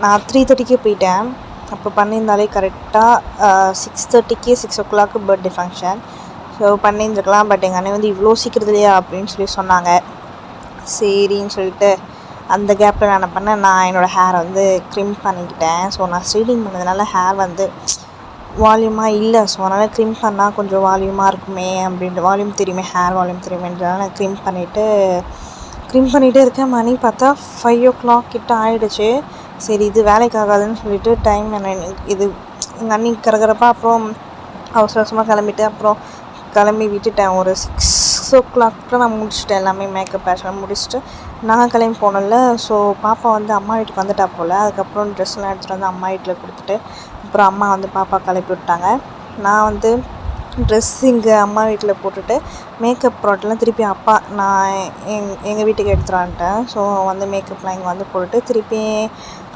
நான் 3:30க்கே போயிட்டேன். அப்போ பண்ணியிருந்தாலே கரெக்டாக 6:30க்கு 6:00 பர்த்டே ஃபங்க்ஷன். ஸோ பண்ணியிருந்துருக்கலாம். பட் எங்கள் அண்ணன் வந்து இவ்வளோ சீக்கிரத்துலையா அப்படின்னு சொன்னாங்க. சரின்னு சொல்லிட்டு அந்த கேப்பில் நான் என்ன பண்ணேன், நான் என்னோடய ஹேரை வந்து க்ரிம் பண்ணிக்கிட்டேன். ஸோ நான் ஸ்ட்ரைட்டிங் பண்ணதுனால ஹேர் வந்து வால்யூமாக இல்லை. ஸோ அதனால் க்ரிம் பண்ணால் கொஞ்சம் வால்யூமாக இருக்குமே அப்படின்ட்டு, வால்யூம் தெரியுமே, ஹேர் வால்யூம் தெரியுமேன்றதால நான் க்ரிம் பண்ணிகிட்டே இருக்கேன். மணி பார்த்தா 5:00 கிட்ட ஆகிடுச்சு. சரி இது வேலைக்கு ஆகாதுன்னு சொல்லிட்டு டைம் என்ன இது எங்கள் அண்ணி கரகரப்பாக அப்புறம் அவசர அவசரமாக கிளம்பிட்டு அப்புறம் கிளம்பி விட்டுட்டேன். ஒரு 6:00 நான் முடிச்சுட்டேன் எல்லாமே, மேக்கப் பேஷன் முடிச்சுட்டு நான் கிளம்பி போனேன்ல. ஸோ பாப்பா வந்து அம்மா வீட்டுக்கு வந்துட்டா போல். அதுக்கப்புறம் ட்ரெஸ்லாம் எடுத்துகிட்டு வந்து அம்மா வீட்டில் கொடுத்துட்டு அப்புறம் அம்மா வந்து பாப்பா கிளப்பி விட்டாங்க. நான் வந்து ட்ரெஸ் இங்கே அம்மா வீட்டில் போட்டுட்டு மேக்கப் ப்ராடக்ட்லாம் திருப்பி நான் எங்கள் வீட்டுக்கு எடுத்துகிட்டு வந்துட்டேன். ஸோ வந்து மேக்கப்லாம் இங்கே வந்து போட்டுட்டு திருப்பி